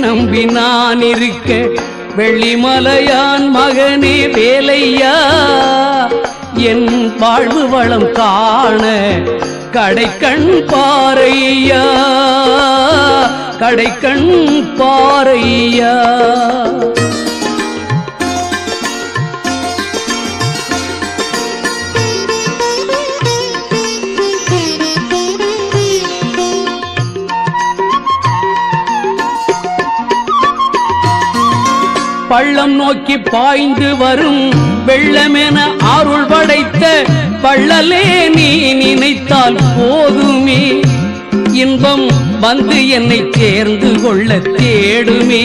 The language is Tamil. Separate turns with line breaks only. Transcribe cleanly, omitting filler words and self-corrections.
நம்பி நான் இருக்க வெள்ளிமலையான் மகனே வேலையா என் வாழ்வு வளம் காண கடைக்கண் பாறையா கடைக்கண் பாறையா பள்ளம் நோக்கி பாய்ந்து வரும் வெள்ளமென அருள் படைத்த பள்ளலே நீ நினைத்தால் போதுமே இன்பம் வந்து என்னை சேர்ந்து கொள்ள தேடுமே